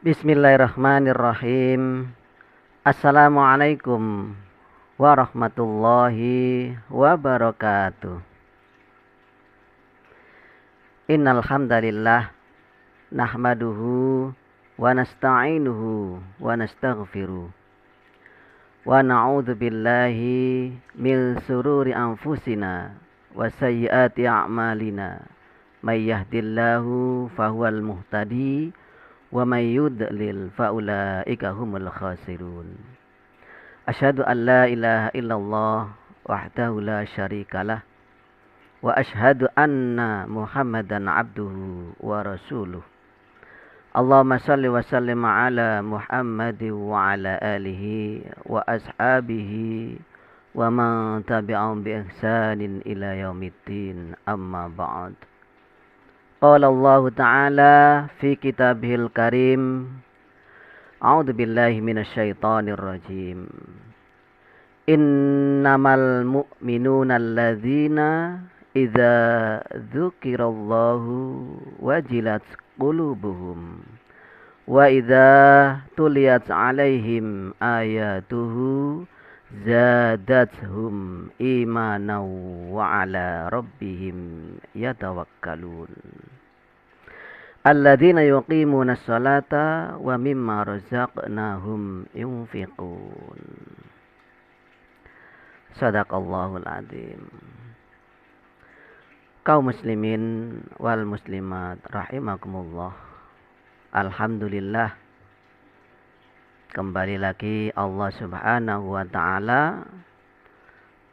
Bismillahirrahmanirrahim. Assalamualaikum warahmatullahi wabarakatuh. Innal hamdalillah nahmaduhu wa nasta'inuhu wa nastaghfiruh wa na'udzu billahi min sururi anfusina wa sayyiati a'malina. May yahdihillahu fahuwal muhtadi wa may yudlil faulaika humul khasirun. Asyhadu an la ilaha illallah wahdahu la syarikalah wa asyhadu anna Muhammadan abduhu wa rasuluh. Allahumma salli wa sallim ala Muhammad wa ala alihi wa ashabihi wa man tabi'ahum bi ihsanin ila yaumiddin, amma ba'd. Qala Allah Ta'ala fi kitabihil karim, a'udzu billahi minasyaitonir rajim. Innamal mu'minuna alladzina idza dzukirallahu wajilat qulubuhum wa idza tuliyat 'alaihim ayatuhu zadathum imanan wa 'ala rabbihim yatawakkalun. Alladzina yuqimuna sholata wa mimma razaqnahum yunfiqun. Shadaqallahul adzim. Kaum muslimin wal muslimat rahimakumullah. Alhamdulillah, kembali lagi Allah Subhanahu wa taala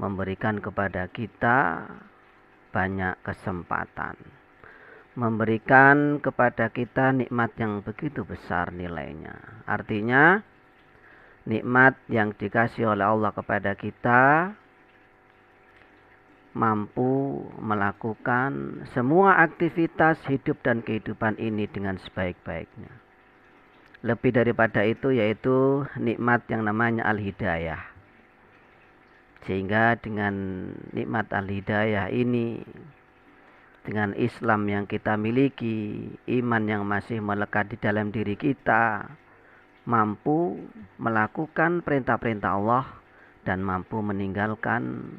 memberikan kepada kita banyak kesempatan, memberikan kepada kita nikmat yang begitu besar nilainya. Artinya nikmat yang dikasih oleh Allah kepada kita mampu melakukan semua aktivitas hidup dan kehidupan ini dengan sebaik-baiknya. Lebih daripada itu, yaitu nikmat yang namanya al-hidayah. Sehingga dengan nikmat al-hidayah ini, dengan Islam yang kita miliki, iman yang masih melekat di dalam diri kita, mampu melakukan perintah-perintah Allah dan mampu meninggalkan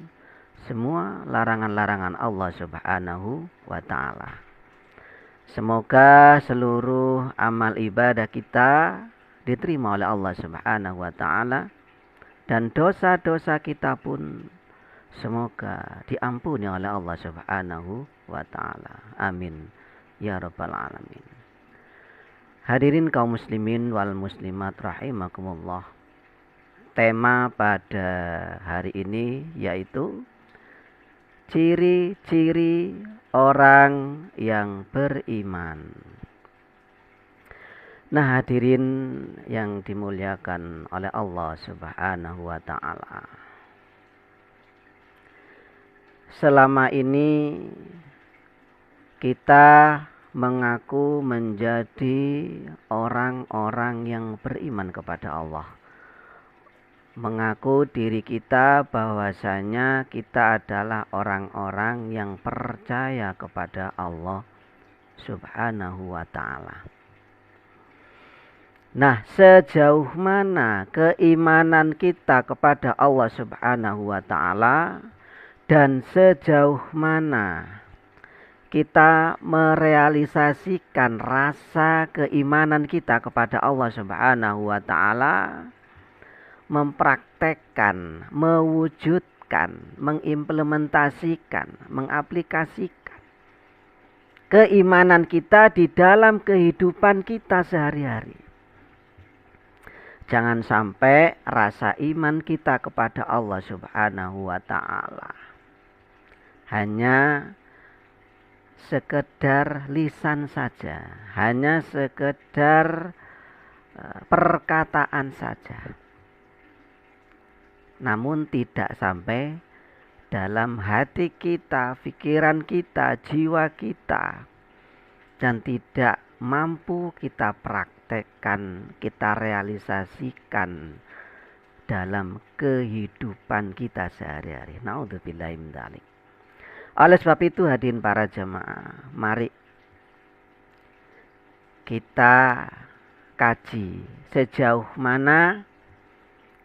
semua larangan-larangan Allah Subhanahu wa ta'ala. Semoga seluruh amal ibadah kita diterima oleh Allah Subhanahu wa ta'ala, dan dosa-dosa kita pun semoga diampuni oleh Allah Subhanahu wa ta'ala. Amin ya rabbal alamin. Hadirin kaum muslimin wal muslimat rahimakumullah. Tema pada hari ini yaitu ciri-ciri orang yang beriman. Nah, hadirin yang dimuliakan oleh Allah Subhanahu wa ta'ala, selama ini kita mengaku menjadi orang-orang yang beriman kepada Allah, mengaku diri kita bahwasanya kita adalah orang-orang yang percaya kepada Allah Subhanahu wa ta'ala. Nah, sejauh mana keimanan kita kepada Allah Subhanahu wa ta'ala dan sejauh mana kita merealisasikan rasa keimanan kita kepada Allah Subhanahu wa ta'ala, mempraktekkan, mewujudkan, mengimplementasikan, mengaplikasikan keimanan kita di dalam kehidupan kita sehari-hari. Jangan sampai rasa iman kita kepada Allah Subhanahu wa ta'ala hanya sekedar lisan saja, hanya sekedar perkataan saja, namun tidak sampai dalam hati kita, pikiran kita, jiwa kita, dan tidak mampu kita praktekkan, kita realisasikan dalam kehidupan kita sehari-hari. Naudzubillahi min dzalik. Oleh sebab itu, hadirin para jemaah, mari kita kaji sejauh mana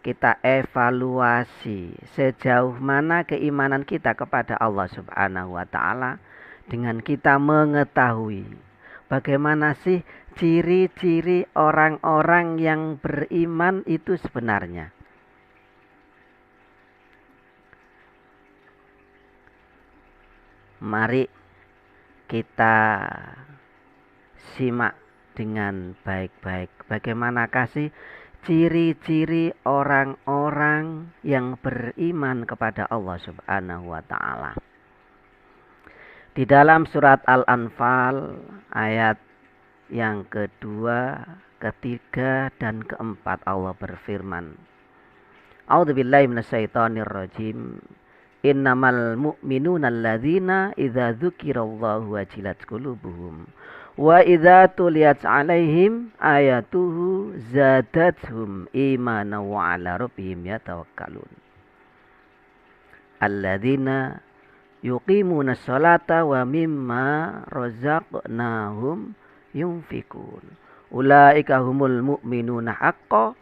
kita evaluasi sejauh mana keimanan kita kepada Allah Subhanahu wa taala dengan kita mengetahui bagaimana sih ciri-ciri orang-orang yang beriman itu sebenarnya. Mari kita simak dengan baik-baik bagaimanakah sih ciri-ciri orang-orang yang beriman kepada Allah Subhanahu wa taala. Di dalam surat Al-Anfal ayat yang kedua, ketiga, dan keempat Allah berfirman, A'udzubillahi minasyaitonirrajim. Innamal mu'minuna alladzina idza dzukirallahu wajilat qulubuhum wa idza tuliyat 'alaihim ayatuhu zadatuhum imanan wa 'ala rabbihim yatawakkalun. Alladzina yuqimuna sholata wa mimma razaqnahum yunfikun. Ulaika humul mu'minuna haqqan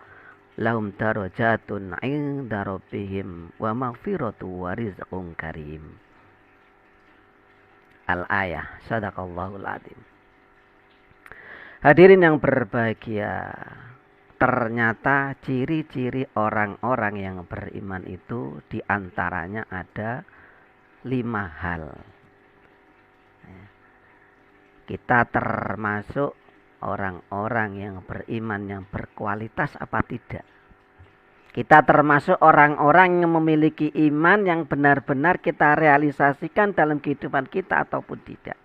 lahum darajatun 'inda rabbihim wa maghfiratu wa rizqun karim. Al-ayah. Shadaqallahul adzim. Hadirin yang berbahagia, ternyata ciri-ciri orang-orang yang beriman itu diantaranya ada 5 hal. Kita termasuk orang-orang yang beriman yang berkualitas apa tidak? Kita termasuk orang-orang yang memiliki iman yang benar-benar kita realisasikan dalam kehidupan kita ataupun tidak?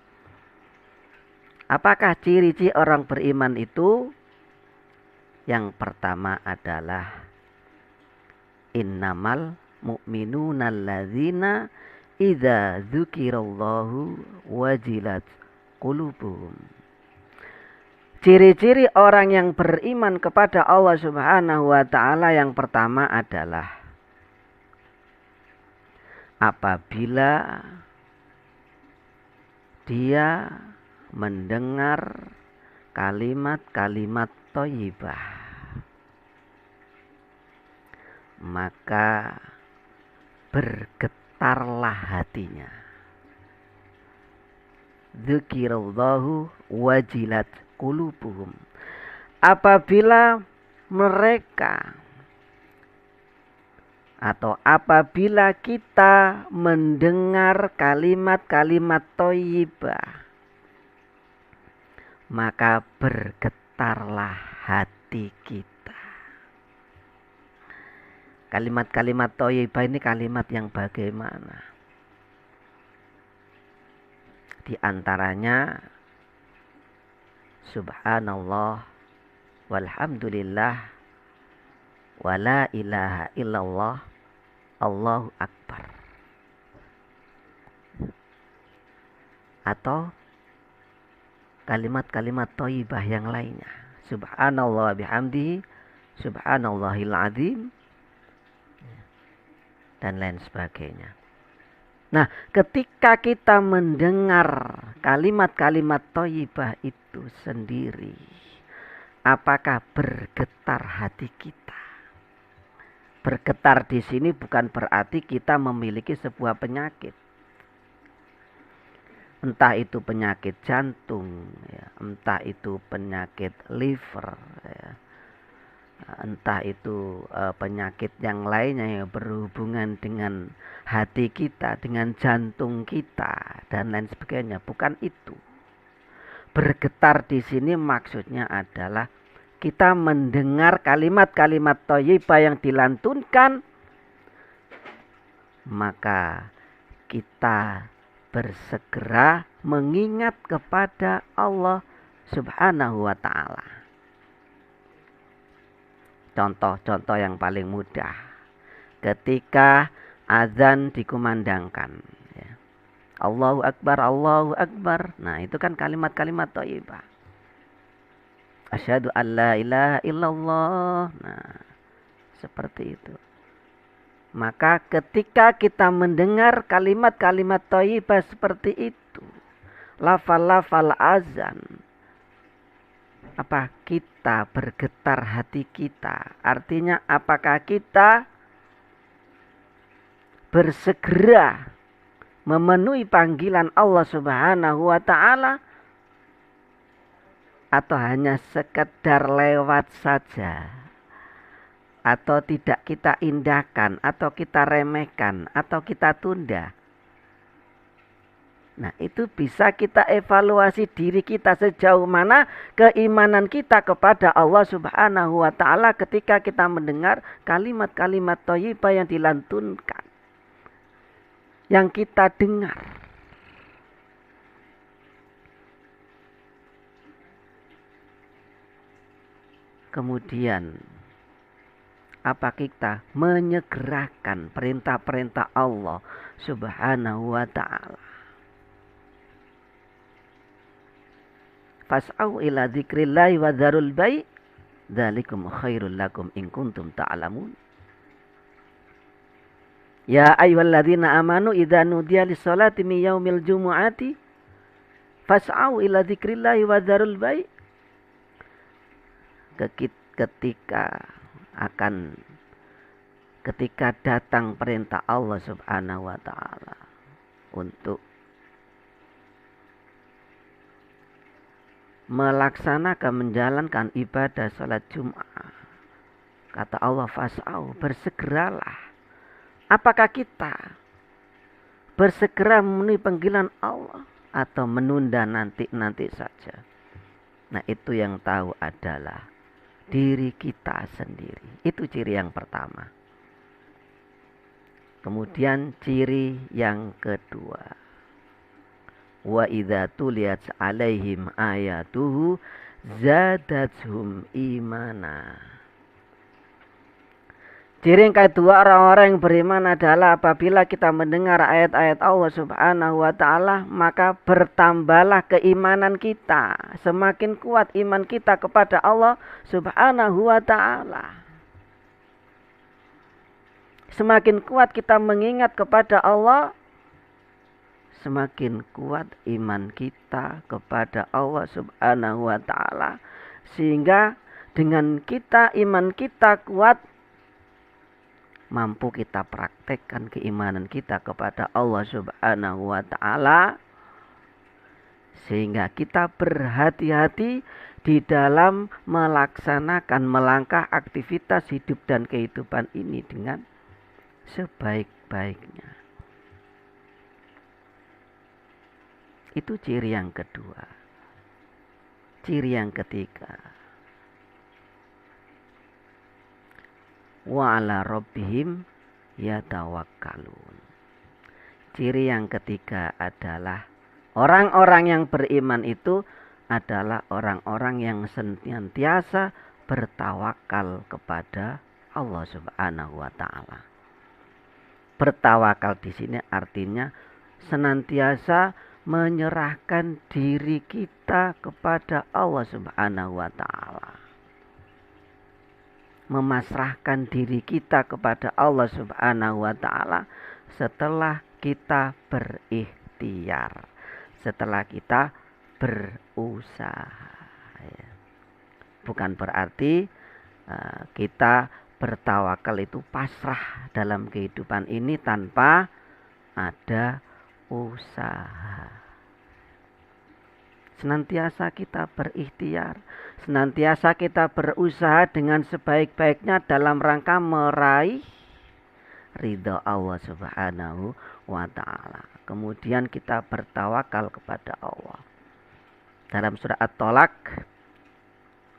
Apakah ciri-ciri orang beriman itu? Yang pertama adalah innamal mu'minuna alladzina idza dzukirallahu wajilat qulubuhum. Ciri-ciri orang yang beriman kepada Allah Subhanahu wa taala yang pertama adalah apabila dia mendengar kalimat-kalimat thayyibah, maka bergetarlah hatinya. Dzukirallahu wajilat qulubuhum. Apabila mereka atau apabila kita mendengar kalimat-kalimat thayyibah, maka bergetarlah hati kita. Kalimat-kalimat thayyibah ini kalimat yang bagaimana? Di antaranya Subhanallah walhamdulillah wala ilaha illallah Allahu akbar. Atau kalimat-kalimat thayyibah yang lainnya. Subhanallah bihamdihi, subhanallahil azim, dan lain sebagainya. Nah, ketika kita mendengar kalimat-kalimat thayyibah itu sendiri, apakah bergetar hati kita? Bergetar di sini bukan berarti kita memiliki sebuah penyakit. Entah itu penyakit jantung, ya, entah itu penyakit liver, ya, entah itu penyakit yang lainnya yang berhubungan dengan hati kita, dengan jantung kita, dan lain sebagainya. Bukan itu. Bergetar di sini maksudnya adalah kita mendengar kalimat-kalimat thayyibah yang dilantunkan, maka kita bersegera mengingat kepada Allah Subhanahu wa ta'ala. Contoh-contoh yang paling mudah. Ketika azan dikumandangkan, ya. Allahu Akbar, Allahu Akbar. Nah, itu kan kalimat-kalimat thayyibah. Asyhadu an la ilaha illallah. Nah, seperti itu. Maka ketika kita mendengar kalimat-kalimat thayyibah seperti itu, lafal-lafal azan, apa kita bergetar hati kita? Artinya apakah kita bersegera memenuhi panggilan Allah Subhanahu wa taala atau hanya sekedar lewat saja, atau tidak kita indahkan, atau kita remehkan, atau kita tunda. Nah, itu bisa kita evaluasi diri kita sejauh mana keimanan kita kepada Allah Subhanahu wa taala ketika kita mendengar kalimat-kalimat thayyibah yang dilantunkan, yang kita dengar. Kemudian apa kita menyegerakan perintah-perintah Allah Subhanahu wa taala? Fas'au ila dzikrillahi wa dzarul bai' dzalikum khairul lakum in kuntum ta'lamun. Ya ayyuhalladzina amanu idza nudiya lis-sholati min yaumil jumu'ati fas'au ila dzikrillahi wa dzarul bai'. Ketika datang perintah Allah Subhanahu wa taala untuk melaksanakan menjalankan ibadah salat Jumat, kata Allah fas'au, bersegeralah. Apakah kita bersegera memenuhi panggilan Allah atau menunda nanti saja? Nah, itu yang tahu adalah diri kita sendiri. Itu ciri yang pertama. Kemudian ciri yang kedua, wa idza tuliyat alaihim ayatuhu zadathum imana. Ciri yang kedua orang-orang yang beriman adalah apabila kita mendengar ayat-ayat Allah Subhanahu wa taala, maka bertambahlah keimanan kita. Semakin kuat iman kita kepada Allah Subhanahu wa taala. Semakin kuat kita mengingat kepada Allah, semakin kuat iman kita kepada Allah Subhanahu wa taala. Sehingga dengan iman kita kuat, mampu kita praktekkan keimanan kita kepada Allah Subhanahu wa taala, sehingga kita berhati-hati di dalam melaksanakan melangkah aktivitas hidup dan kehidupan ini dengan sebaik-baiknya. Itu ciri yang kedua. Ciri yang ketiga, wa ala rabbihim yatawakkalun. Ciri yang ketiga adalah orang-orang yang beriman itu adalah orang-orang yang senantiasa bertawakal kepada Allah Subhanahu wa taala. Bertawakal di sini artinya senantiasa menyerahkan diri kita kepada Allah Subhanahu wa taala. Memasrahkan diri kita kepada Allah Subhanahu wa taala setelah kita berikhtiar, setelah kita berusaha. Bukan berarti kita bertawakal itu pasrah dalam kehidupan ini tanpa ada usaha. Senantiasa kita berikhtiar, senantiasa kita berusaha dengan sebaik-baiknya dalam rangka meraih ridha Allah Subhanahu wa ta'ala. Kemudian kita bertawakal kepada Allah. Dalam surah At-Tolak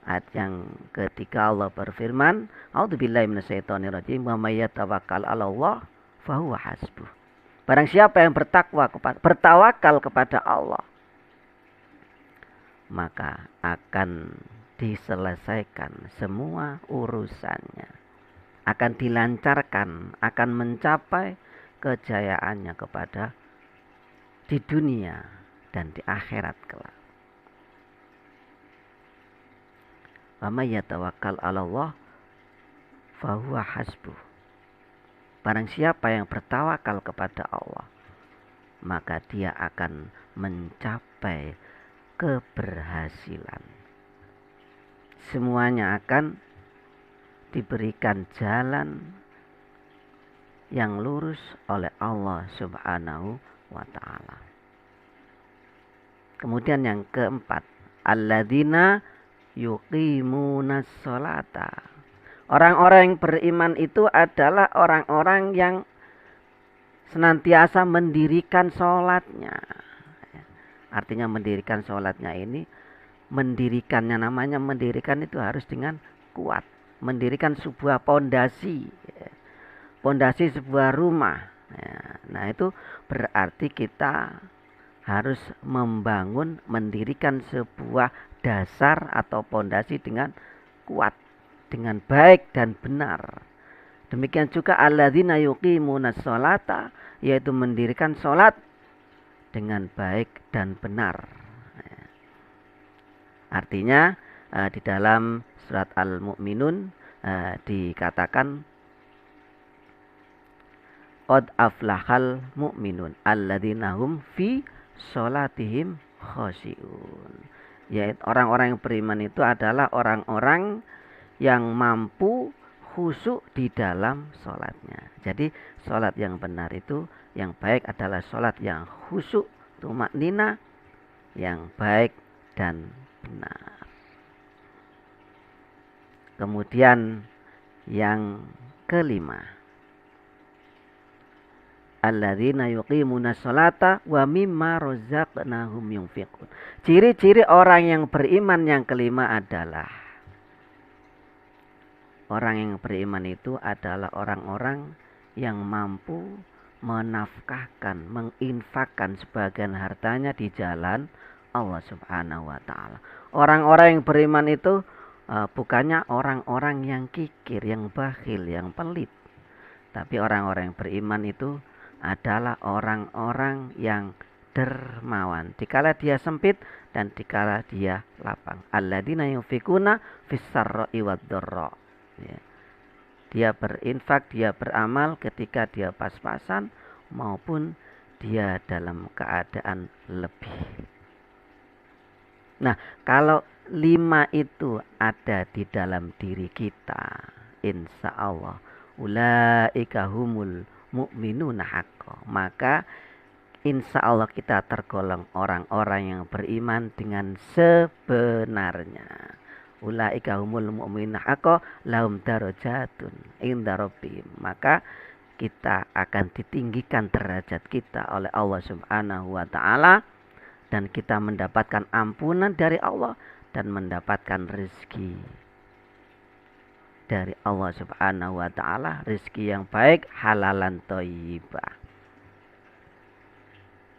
ayat yang ketiga Allah berfirman, A'udzubillahi minasyaitonirrajim, wa may yatawakkal 'alallah fahuwa hasbuh. Barang siapa yang bertawakal kepada Allah, maka akan diselesaikan semua urusannya, akan dilancarkan, akan mencapai kejayaannya kepada di dunia dan di akhirat kelak. Wa may yatawakkal 'alallah fahuwa hasbuh. Barang siapa yang bertawakal kepada Allah, maka dia akan mencapai keberhasilan. semuanya akan diberikan jalan yang lurus oleh Allah Subhanahu wa ta'ala. Kemudian yang keempat, alladzina yuqimunas sholata. Orang-orang yang beriman itu adalah orang-orang yang senantiasa mendirikan sholatnya. Artinya mendirikan sholatnya ini, mendirikannya namanya mendirikan itu harus dengan kuat. Mendirikan sebuah pondasi, pondasi sebuah rumah. Nah itu berarti kita harus membangun, mendirikan sebuah dasar atau pondasi dengan kuat, dengan baik dan benar. Demikian juga alladzina yuqimunas sholata, yaitu mendirikan sholat dengan baik dan benar. Artinya di dalam surat Al-Mu'minun dikatakan qad aflahal mu'minun alladzina hum fi sholatihim khosyi'un. Yaitu orang-orang yang beriman itu adalah orang-orang yang mampu khusyuk di dalam sholatnya. Jadi sholat yang benar itu, yang baik adalah sholat yang khusyuk, tumaknina, yang baik dan benar. Kemudian yang kelima, alladzina yuqimuna sholata wa mimma razaqnahum yunfiqun. Ciri-ciri orang yang beriman yang kelima adalah orang yang beriman itu adalah orang-orang yang mampu menafkahkan, menginfakkan sebagian hartanya di jalan Allah Subhanahu wa ta'ala. Orang-orang yang beriman itu bukannya orang-orang yang kikir, yang bakhil, yang pelit. Tapi orang-orang yang beriman itu adalah orang-orang yang dermawan. Dikala dia sempit dan dikala dia lapang. Alladzina yunfikuna fis-sarra'i wad-dharra. Dia berinfak, dia beramal ketika dia pas-pasan maupun dia dalam keadaan lebih. Nah, kalau 5 itu ada di dalam diri kita, insya Allah ulaika humul mu'minuna haqqan, maka insya Allah kita tergolong orang-orang yang beriman dengan sebenarnya. Ulaika humul mu'minuna haqqan lahum darajatun inda rabbihim, maka kita akan ditinggikan derajat kita oleh Allah Subhanahu wa ta'ala, dan kita mendapatkan ampunan dari Allah dan mendapatkan rezeki dari Allah Subhanahu wa ta'ala, rezeki yang baik, halalan thayyibah.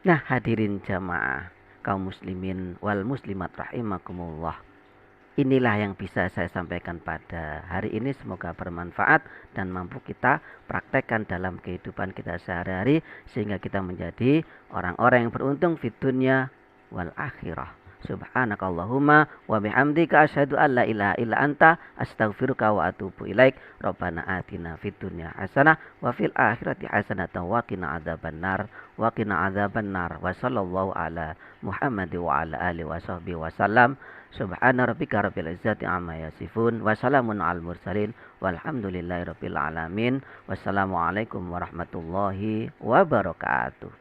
Nah, hadirin jamaah kaum muslimin wal muslimat rahimakumullah, inilah yang bisa saya sampaikan pada hari ini. Semoga bermanfaat dan mampu kita praktekkan dalam kehidupan kita sehari-hari, sehingga kita menjadi orang-orang yang beruntung fid dunya wal akhirah. Subhanakallahumma wa bihamdika asyhadu an la ilaha illa anta astaghfiruka wa atubu ilaik. Rabbana atina fid dunya hasanah wa fil akhirati hasanah wa qina adzabannar wa qina adzabannar. Wa sallallahu ala Muhammad wa ala alihi wa sahbihi wasallam. Subhana rabbika rabbil izzati amma yasifun wa salamun alal mursalin walhamdulillahi rabbil alamin. Wassalamualaikum warahmatullahi wabarakatuh.